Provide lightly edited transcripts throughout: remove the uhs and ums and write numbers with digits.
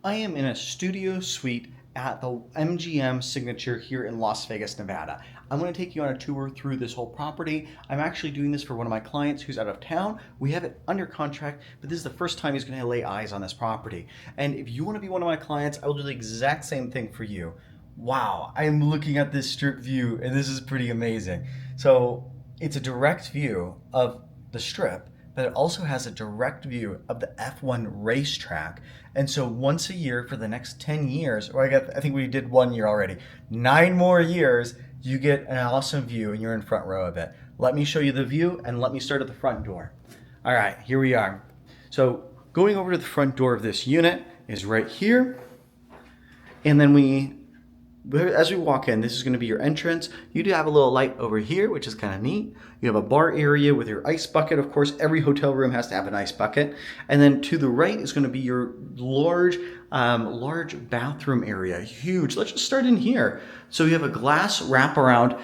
I am in a studio suite at the MGM Signature here in Las Vegas, Nevada. I'm going to take you on a tour through this whole property. I'm actually doing this for one of my clients who's out of town. We have it under contract, but this is the first time he's going to lay eyes on this property. And if you want to be one of my clients, I will do the exact same thing for you. Wow, I'm looking at this strip view and this is pretty amazing. So it's a direct view of the strip, but it also has a direct view of the F1 racetrack. And so once a year for the next 10 years, or I think we did 1 year already, 9 more years, you get an awesome view and you're in front row of it. Let me show you the view and let me start at the front door. All right, here we are. So going over to the front door of this unit is right here. And then as we walk in, this is going to be your entrance. You do have a little light over here, which is kind of neat. You have a bar area with your ice bucket. Of course, every hotel room has to have an ice bucket. And then to the right is going to be your large bathroom area. Huge. Let's just start in here. So you have a glass wraparound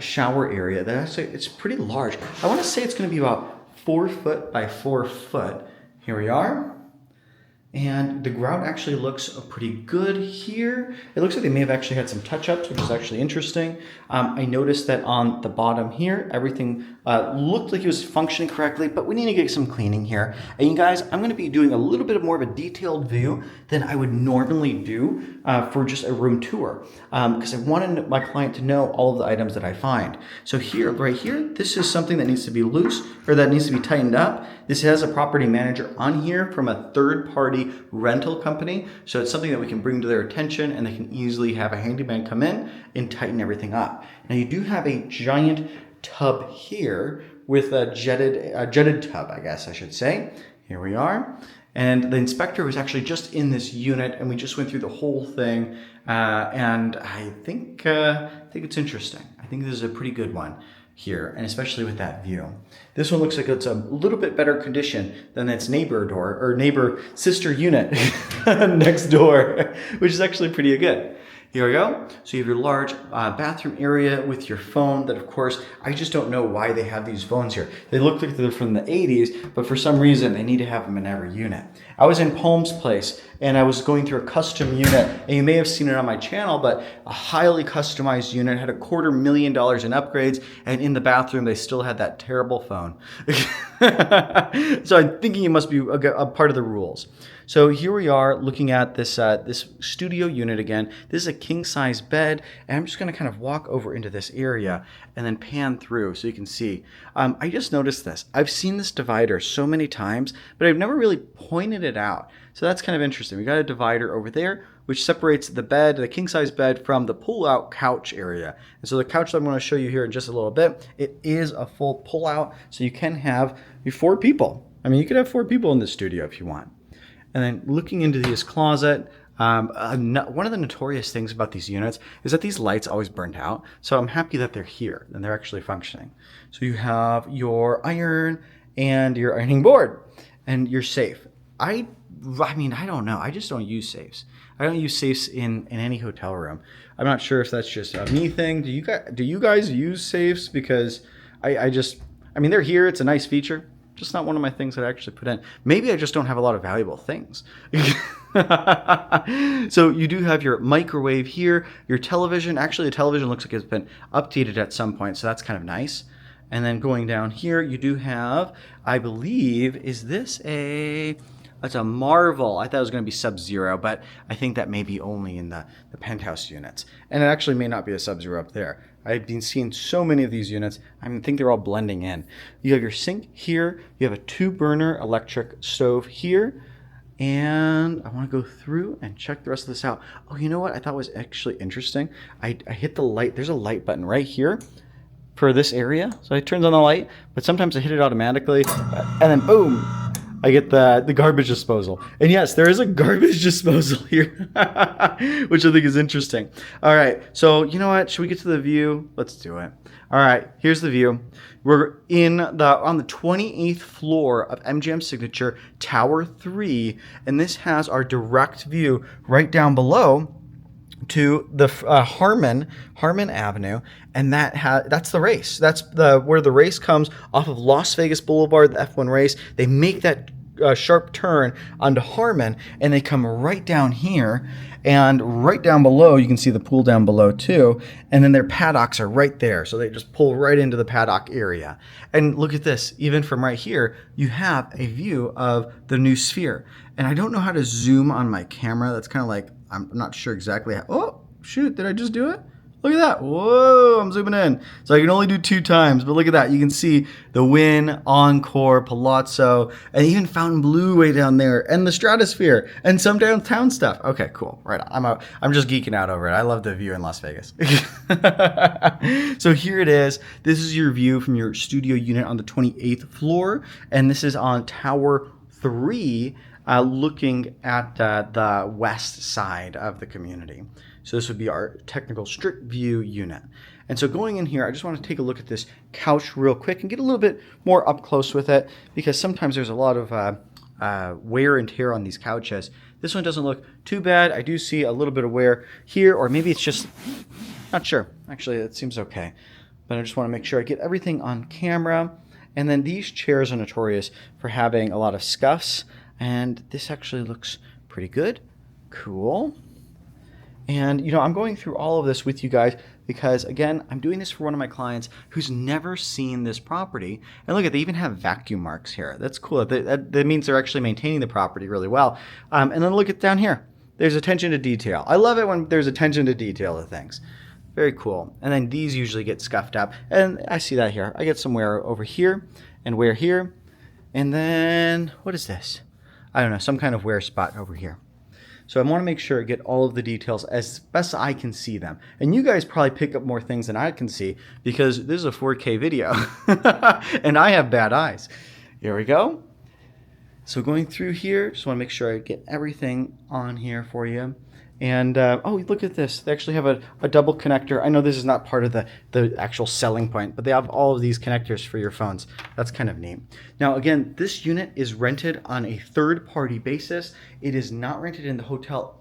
shower area. It's pretty large. I want to say it's going to be about 4 foot by 4 foot. Here we are. And the grout actually looks pretty good here. It looks like they may have actually had some touch-ups, which is actually interesting. I noticed that on the bottom here, everything looked like it was functioning correctly, but we need to get some cleaning here. And you guys, I'm gonna be doing a little bit more of a detailed view than I would normally do for just a room tour, because I wanted my client to know all of the items that I find. So here, right here, this is something that needs to be loose, or that needs to be tightened up. This has a property manager on here from a third-party rental company. So it's something that we can bring to their attention and they can easily have a handyman come in and tighten everything up. Now you do have a giant tub here with a jetted tub, I guess I should say. Here we are. And the inspector was actually just in this unit and we just went through the whole thing. And I think it's interesting. I think this is a pretty good one here, and especially with that view. This one looks like it's a little bit better condition than its neighbor sister unit next door, which is actually pretty good. Here we go. So you have your large bathroom area with your phone that, of course, I just don't know why they have these phones here. They look like they're from the 80s, but for some reason they need to have them in every unit. I was in Palm's place and I was going through a custom unit, and you may have seen it on my channel, but a highly customized unit, had $250,000 in upgrades, and in the bathroom they still had that terrible phone. So I'm thinking it must be a part of the rules. So here we are looking at this studio unit again. This is a king size bed, and I'm just going to kind of walk over into this area and then pan through so you can see. I just noticed this. I've seen this divider so many times, but I've never really pointed it out. So that's kind of interesting. We got a divider over there, which separates the king size bed, from the pull out couch area. And so the couch that I'm going to show you here in just a little bit, it is a full pull out, so you can have 4 people. I mean, you could have 4 people in this studio if you want. And then looking into this closet, one of the notorious things about these units is that these lights always burnt out. So I'm happy that they're here and they're actually functioning. So you have your iron and your ironing board and your safe. I mean, I don't know. I just don't use safes. I don't use safes in any hotel room. I'm not sure if that's just a me thing. Do you guys use safes? Because I mean, they're here. It's a nice feature. Just not one of my things that I actually put in. Maybe I just don't have a lot of valuable things. So you do have your microwave here, your television. Actually, the television looks like it's been updated at some point, so that's kind of nice. And then going down here, you do have, I believe, it's a Marvel. I thought it was going to be Sub-Zero, but I think that may be only in the penthouse units. And it actually may not be a Sub-Zero up there. I've been seeing so many of these units, I think they're all blending in. You have your sink here. You have a 2-burner electric stove here. And I want to go through and check the rest of this out. Oh, you know what I thought was actually interesting? I hit the light. There's a light button right here for this area. So it turns on the light, but sometimes I hit it automatically. And then boom, I get the garbage disposal. And yes, there is a garbage disposal here, which I think is interesting. All right, so you know what? Should we get to the view? Let's do it. All right, here's the view. We're on the 28th floor of MGM Signature Tower 3, and this has our direct view right down below to the Harmon Avenue, and that's the race. That's where the race comes off of Las Vegas Boulevard, the F1 race. They make that sharp turn onto Harmon, and they come right down here, and right down below you can see the pool down below too, and then their paddocks are right there, so they just pull right into the paddock area. And look at this, even from right here you have a view of the new Sphere. And I don't know how to zoom on my camera. That's kind of like, I'm not sure exactly how. Oh shoot, did I just do it? Look at that. Whoa, I'm zooming in. So I can only do 2 times, but look at that. You can see the Wynn, Encore, Palazzo, and even Fontainebleau way down there, and the Stratosphere, and some downtown stuff. Okay, cool. Right on. I'm just geeking out over it. I love the view in Las Vegas. So here it is. This is your view from your studio unit on the 28th floor, and this is on Tower 3, looking at the west side of the community. So this would be our technical strip view unit. And so going in here, I just want to take a look at this couch real quick and get a little bit more up close with it, because sometimes there's a lot of wear and tear on these couches. This one doesn't look too bad. I do see a little bit of wear here, or maybe it's just, not sure. Actually, it seems okay. But I just want to make sure I get everything on camera. And then these chairs are notorious for having a lot of scuffs, and this actually looks pretty good. Cool. And, you know, I'm going through all of this with you guys because, again, I'm doing this for one of my clients who's never seen this property. And look at, they even have vacuum marks here. That's cool. That means they're actually maintaining the property really well. And then look at down here. There's attention to detail. I love it when there's attention to detail to things. Very cool. And then these usually get scuffed up. And I see that here. I get some wear over here and wear here. And then, what is this? I don't know, some kind of wear spot over here. So I want to make sure I get all of the details as best I can see them. And you guys probably pick up more things than I can see because this is a 4K video and I have bad eyes. Here we go. So going through here, just want to make sure I get everything on here for you. And oh, look at this. They actually have a double connector. I know this is not part of the actual selling point, but they have all of these connectors for your phones. That's kind of neat. Now, again, this unit is rented on a third-party basis. It is not rented in the hotel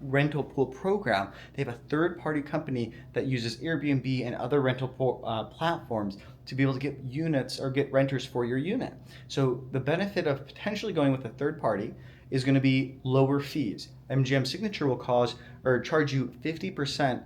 rental pool program. They have a third-party company that uses AirBNB and other rental pool, platforms to be able to get units or get renters for your unit. So the benefit of potentially going with a third party is going to be lower fees. MGM Signature will charge you 50%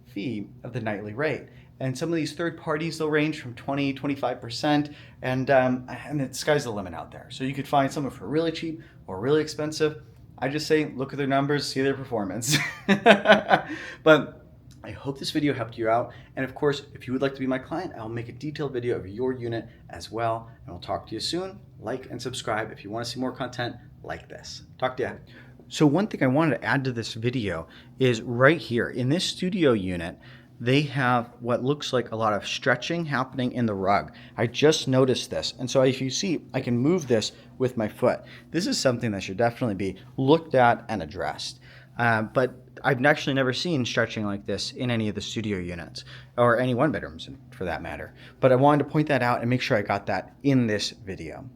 fee of the nightly rate. And some of these third parties, they'll range from 20, 25%, and the sky's the limit out there. So you could find someone for really cheap or really expensive. I just say, look at their numbers, see their performance. But I hope this video helped you out. And of course, if you would like to be my client, I'll make a detailed video of your unit as well. And we'll talk to you soon. Like and subscribe if you want to see more content like this. Talk to you. So one thing I wanted to add to this video is right here in this studio unit, they have what looks like a lot of stretching happening in the rug. I just noticed this. And so if you see, I can move this with my foot. This is something that should definitely be looked at and addressed. But I've actually never seen stretching like this in any of the studio units or any one bedrooms for that matter. But I wanted to point that out and make sure I got that in this video.